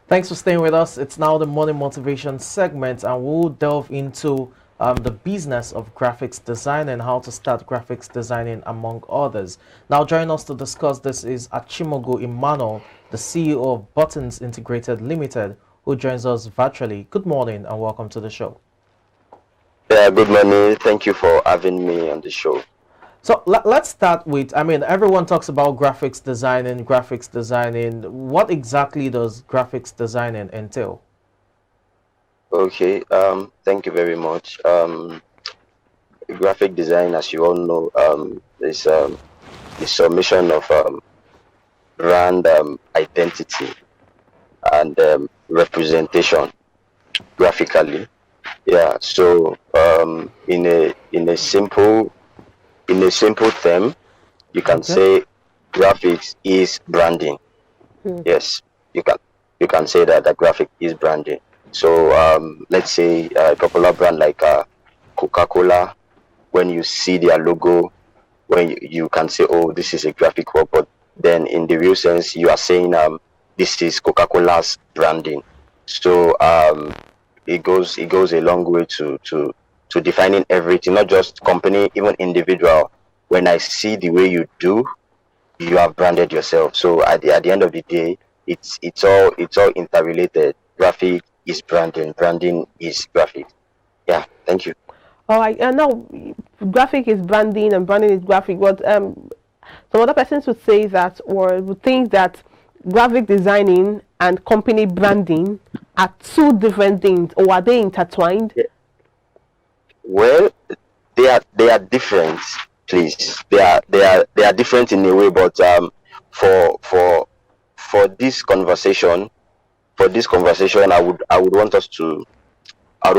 Thanks for staying with us. It's now the morning motivation segment, and we'll delve into the business of graphics design and how to start graphics designing, among others. Now, joining us to discuss this is Achimogo Emmanuel, the CEO of Buttons Integrated Limited, who joins us virtually. Good morning and welcome to the show. Yeah, good morning. Thank you for having me on the show. So let's start with, everyone talks about graphics designing. What exactly does graphics designing entail? Okay, thank you very much. Graphic design, as you all know, is the summation of brand identity and representation graphically. Yeah, so in a simple term, you can say graphics is branding. Yes, you can say that the graphic is branding. So let's say a popular brand like Coca-Cola, when you see their logo, when you can say, oh, this is a graphic work, but then in the real sense, you are saying this is Coca-Cola's branding. So it goes a long way to defining everything, not just company, even individual. When I see the way you do, you have branded yourself. So at the end of the day, it's all interrelated. Graphic is branding, branding is graphic. Yeah, thank you. All right, now graphic is branding and branding is graphic. But some other persons would say that, or would think that graphic designing and company branding are two different things, or are they intertwined? Yeah. Well, they are different. Please, they are different in a way, but for this conversation, I would want us to have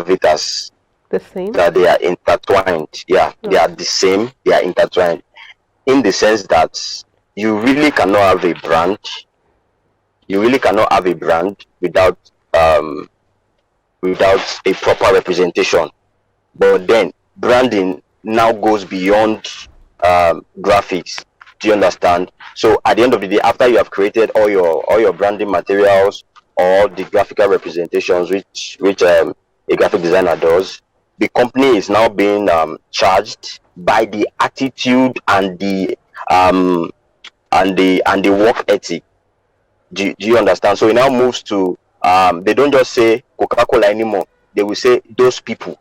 it as The same. that they are intertwined. Yeah, they are the same. They are intertwined in the sense that you really cannot have a brand. You really cannot have a brand without a proper representation. But then branding now goes beyond graphics. Do you understand? So at the end of the day, after you have created all your branding materials, all the graphical representations which a graphic designer does, the company is now being charged by the attitude and the work ethic. Do you understand? So it now moves to they don't just say Coca-Cola anymore. They will say those people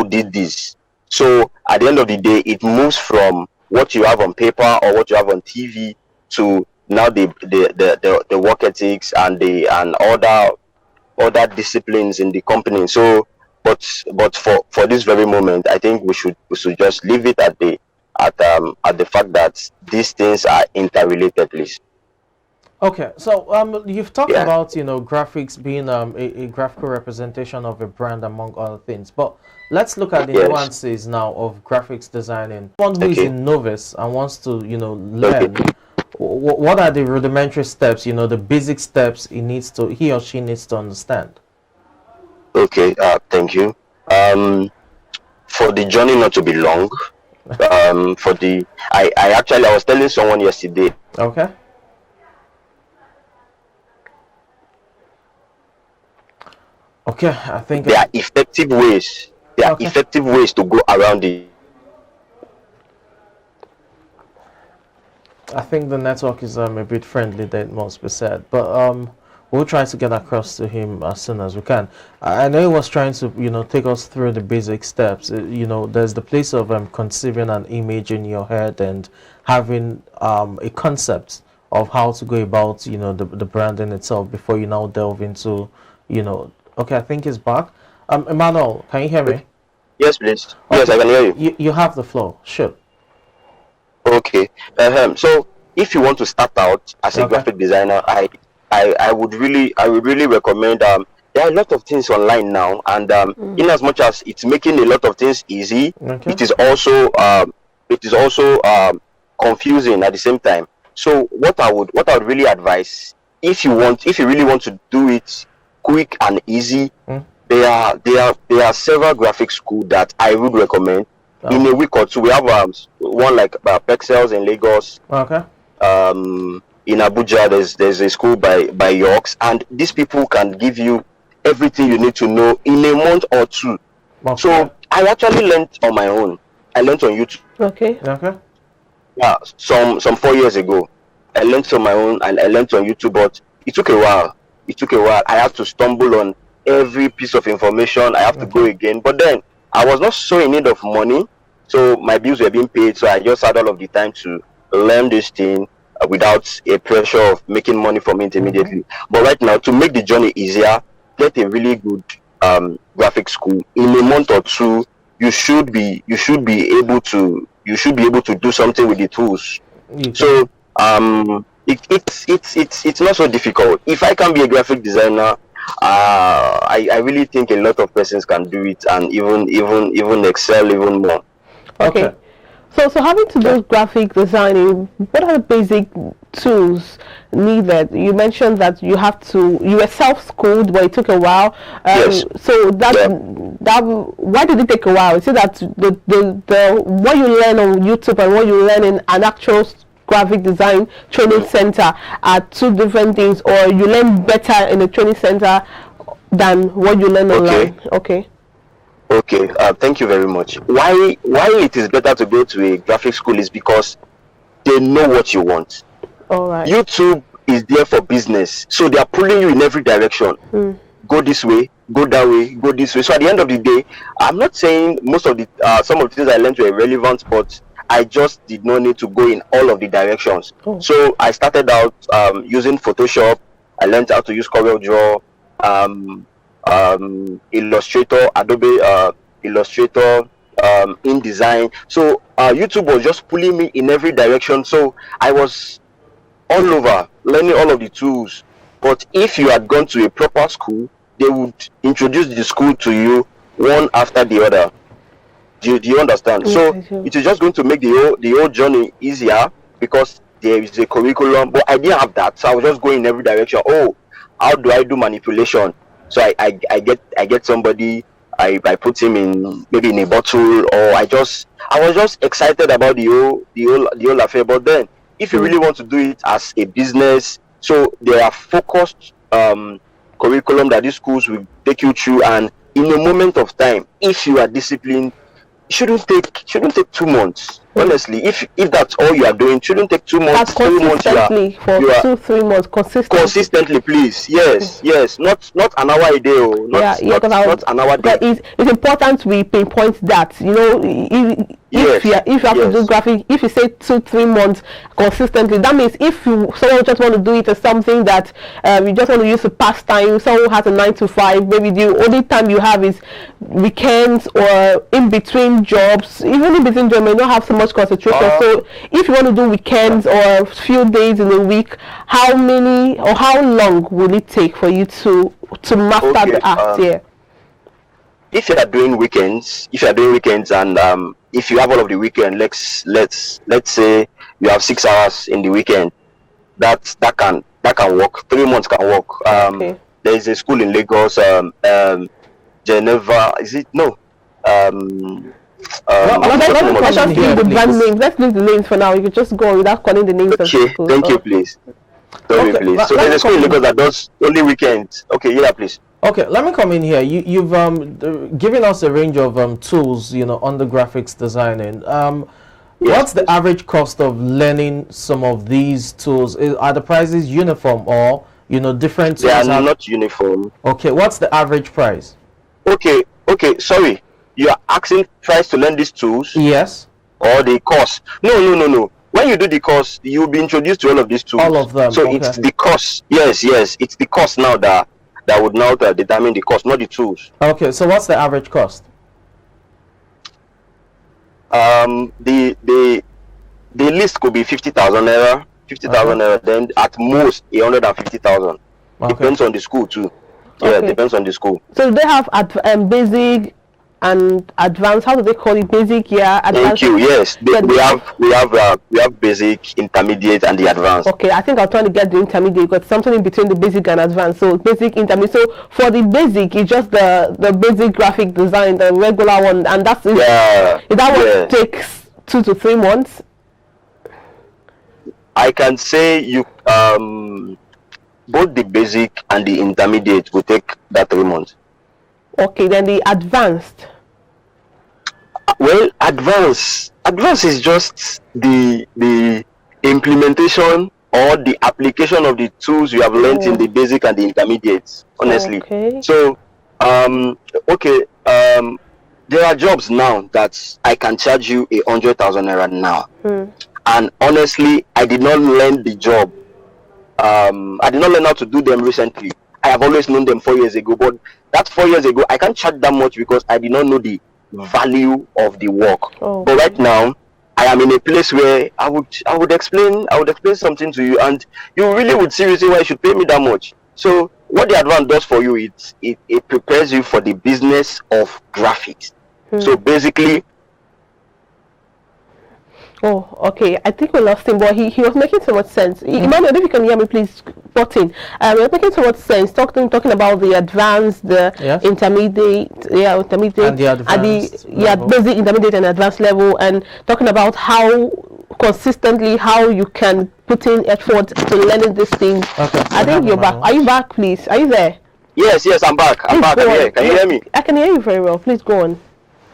did this. So at the end of the day, it moves from what you have on paper or what you have on TV to now the work ethics and other disciplines in the company. So but for this very moment, I think we should just leave it at the fact that these things are interrelated, please. Okay, so you've talked about graphics being a graphical representation of a brand, among other things. But let's look at the nuances now of graphics designing. Someone who is a novice and wants to learn, what are the rudimentary steps? The basic steps he or she needs to understand. Okay, thank you. For the journey not to be long, I was telling someone yesterday. Okay. Okay, I think there are effective ways. There are effective ways to go around it. I think the network is a bit friendly, that must be said. But we'll try to get across to him as soon as we can. I know he was trying to take us through the basic steps. There's the place of conceiving an image in your head and having a concept of how to go about the branding itself before you now delve into Okay, I think he's back. Emmanuel, can you hear me? Yes, please. Okay. Yes, I can hear you. You have the floor. Sure. Okay. So if you want to start out as a graphic designer, I would really recommend. There are a lot of things online now, and in as much as it's making a lot of things easy, it is also confusing at the same time. So what I would really advise, if you really want to do it quick and easy, there are several graphic schools that I would recommend. In a week or two, we have one like Pexels in Lagos. Okay. in Abuja, there's a school by Yorks, and these people can give you everything you need to know in a month or two. Okay. So I actually learned on my own. I learned on YouTube. Okay. Okay. Yeah, some 4 years ago. I learned on my own and I learned on YouTube, but it took a while. It took a while. I had to stumble on every piece of information. I have to go again. But then I was not so in need of money, so my bills were being paid. So I just had all of the time to learn this thing without a pressure of making money from it immediately. But right now, to make the journey easier, get a really good graphic school. In a month or two, you should be able to do something with the tools. So it's not so difficult. If I can be a graphic designer, I really think a lot of persons can do it, and even excel even more. Okay. So having to do graphic designing, what are the basic tools needed? You mentioned that you were self-schooled, but it took a while. Yes. So why did it take a while? Is it that the what you learn on YouTube and what you learn in an actual graphic design training center are two different things, or you learn better in the training center than what you learn online? Okay, thank you very much. Why it is better to go to a graphic school is because they know what you want. All right. YouTube is there for business, so they are pulling you in every direction. Go this way, go that way, go this way. So at the end of the day, I'm not saying most of the some of the things I learned were relevant, but I just did not need to go in all of the directions. So I started out using Photoshop. I learned how to use CorelDRAW, Illustrator, Adobe Illustrator, InDesign. So YouTube was just pulling me in every direction. So I was all over learning all of the tools. But if you had gone to a proper school, they would introduce the school to you one after the other. Do you understand? Yes, So it is just going to make the whole journey easier because there is a curriculum. But I didn't have that, so I was just going in every direction. Oh, how do I do manipulation? So I get somebody, I put him in maybe in a bottle, or I was just excited about the whole affair. But then if you really want to do it as a business, so there are focused curriculum that these schools will take you through, and in a moment of time, if you are disciplined, it shouldn't take 2 months. Honestly, if that's all you are doing, it shouldn't take 2 months. 2 months for 3 months consistently, please. Yes, not an hour a day, not an hour a day. It's important we pinpoint that, if you have to do graphic, if you say 2-3 months consistently, that means if someone just want to do it as something that you just want to use a pastime, someone who has a 9 to 5, maybe the only time you have is weekends or in between jobs. Even in between jobs, you may not have so much concentration. So if you want to do weekends or a few days in a week, how many or how long will it take for you to master the art? If you are doing weekends, and if you have all of the weekend, let's say you have 6 hours in the weekend, that can work. 3 months can work. There is a school in Lagos, Geneva. Is it no? Let's leave the brand names. Let's leave the names for now. You can just go without calling the names of the schools. Thank you, please. Please. So there's a school in Lagos that does only weekends. Please. Okay, let me come in here. You've given us a range of tools, on the graphics designing. What's the average cost of learning some of these tools? Are the prices uniform or different? They are not uniform. Okay, what's the average price? Okay. Sorry, you are asking price to learn these tools? Yes. Or the cost? No. When you do the course, you'll be introduced to all of these tools. All of them. So it's the cost. Yes. It's the cost now that would now determine the cost, not the tools. Okay. So what's the average cost? The list could be 50,000 naira. 50,000 naira. Then at most 150,000. Depends on the school too. Yeah, depends on the school. So they have basic and advanced. How do they call it? Basic, advanced. Thank you. Yes, we have basic, intermediate, and the advanced. Okay, I think I'm trying to get the intermediate, but something in between the basic and advanced. So basic, intermediate. So for the basic, it's just the basic graphic design, the regular one, and that's it. That one takes 2 to 3 months. I can say you both the basic and the intermediate will take that 3 months. Okay, then the advanced. Well, advanced is just the implementation or the application of the tools you have learned in the basic and the intermediates, honestly. Okay. So there are jobs now that I can charge you 100,000 naira now, and honestly I did not learn the job. I did not learn how to do them recently. I have always known them 4 years ago, but that 4 years ago I can't charge that much because I did not know the value of the work. But right now I am in a place where I would explain something to you, and you really would see reason why you should pay me that much. So what the advance does for you, it prepares you for the business of graphics. So basically, okay. I think we lost him, but he was making so much sense. Emmanuel, if you can hear me, please button. We're making so much sense. Talking about the advanced, the intermediate, intermediate, and the advanced, basic, intermediate, and advanced level, and talking about how consistently how you can put in effort to learning these things. Okay. I think you're back. Are you back, please? Are you there? Yes, I'm back. I'm back. Can you hear me? I can hear you very well. Please go on.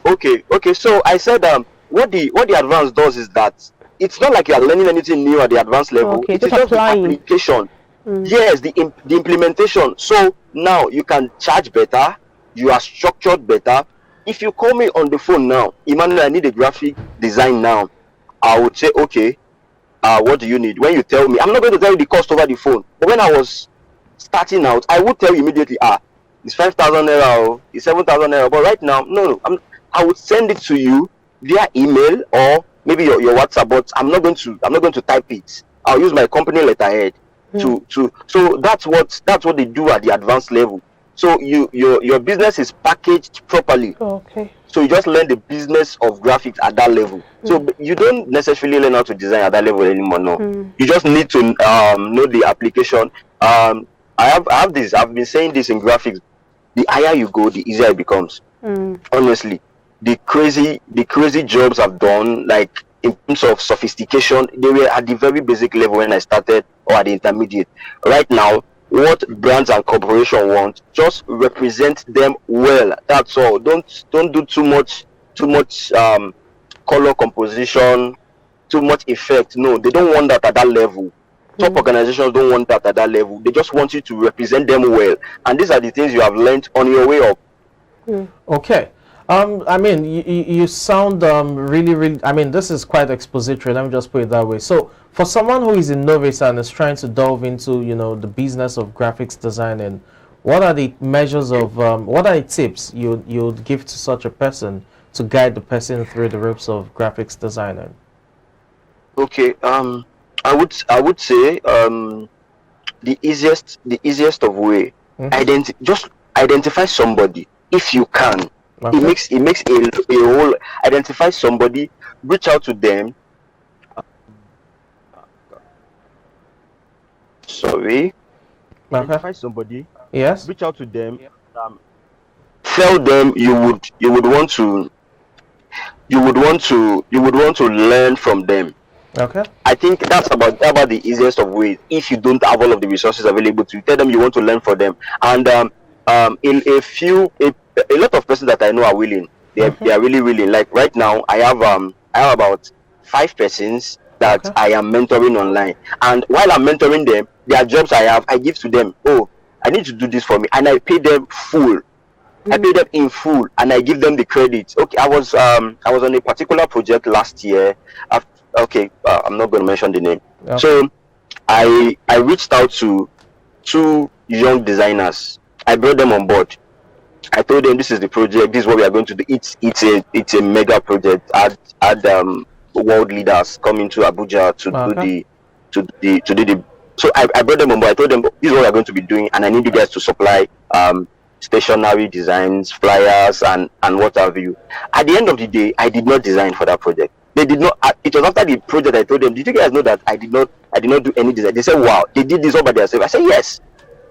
Okay. So I said what the advanced does is that it's not like you are learning anything new at the advanced level. Okay, it's just the application. Yes, the implementation. So now you can charge better, you are structured better. If you call me on the phone now, Emmanuel, I need a graphic design now, I would say, okay, what do you need? When you tell me, I'm not going to tell you the cost over the phone, but when I was starting out, I would tell you immediately, it's 5,000 naira or it's 7,000 naira. But right now, no, I would send it to you via email or maybe your WhatsApp, but I'm not going to type it. I'll use my company letterhead so that's what they do at the advanced level. So your business is packaged properly. Okay. So you just learn the business of graphics at that level. So you don't necessarily learn how to design at that level anymore. No, you just need to know the application. I have this. I've been saying this in graphics. The higher you go, the easier it becomes. Honestly, the crazy jobs I've done, like in terms of sophistication, they were at the very basic level when I started, or at the intermediate. Right now, what brands and corporations want, just represent them well. That's all. Don't do too much color composition, too much effect. No, they don't want that at that level. Top organizations don't want that at that level. They just want you to represent them well, and these are the things you have learned on your way up. Okay. I mean, you sound really. I mean, this is quite expository. Let me just put it that way. So, for someone who is a novice and is trying to delve into, the business of graphics designing, what are the measures of, what are the tips you'd give to such a person to guide the person through the ropes of graphics designing? Okay. I would say the easiest of way. Just identify somebody if you can. Okay. It makes a whole. Identify somebody, reach out to them. Sorry. Identify somebody. Yes. Reach out to them. Tell them you would want to learn from them. Okay. I think that's about the easiest of ways. If you don't have all of the resources available to you, tell them you want to learn from them. And in a lot of persons that I know are willing. They are really willing. Like right now, I have about 5 persons that I am mentoring online. And while I'm mentoring them, their jobs I give to them. Oh, I need to do this for me, and I pay them full. I pay them in full, and I give them the credit. Okay, I was on a particular project last year. I'm not going to mention the name. Okay. So I reached out to 2 young designers. I brought them on board. I told them this is the project. This is what we are going to do. It's a mega project. Add world leaders coming to Abuja to do the. So I brought them on board. I told them this is what we are going to be doing, and I need you guys to supply stationery designs, flyers, and what have you. At the end of the day, I did not design for that project. They did not. It was after the project I told them, did you guys know that I did not do any design? They said, wow, they did this all by themselves. I said, yes.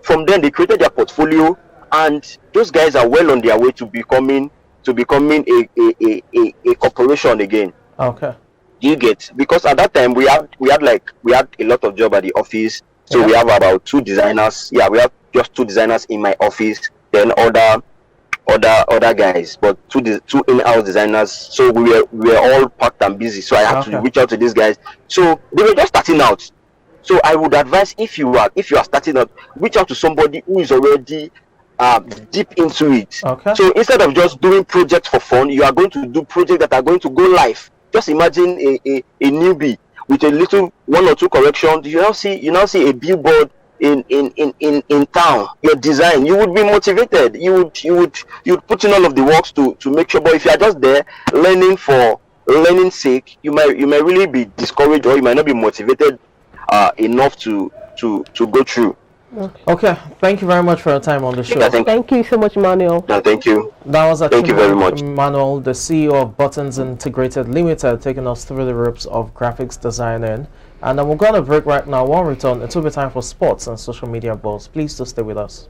From then they created their portfolio, and those guys are well on their way to becoming a corporation again. Okay. Do you get? Because at that time we had a lot of job at the office. So Yeah. we have about 2 designers. Yeah, we have just 2 designers in my office. Then other guys, but two in-house designers. So we were all packed and busy. So I had to Okay. reach out to these guys. So they were just starting out. So I would advise, if you are starting out, reach out to somebody who is already deep into it. Okay. So instead of just doing projects for fun, you are going to do projects that are going to go live. Just imagine a newbie with a little 1 or 2 corrections. You now see a billboard in town. Your design, you would be motivated. You would put in all of the works to make sure. But if you are just there learning for learning's sake, you might really be discouraged, or you might not be motivated enough to go through. Okay, thank you very much for your time on the show. Yeah, Thank you so much, Manuel. no, thank you. That was Thank you very much. Manuel, the CEO of Buttons Integrated Limited, taking us through the ropes of graphics designing. And we're going to break right now. When we return, it will be time for sports and social media balls. Please do stay with us.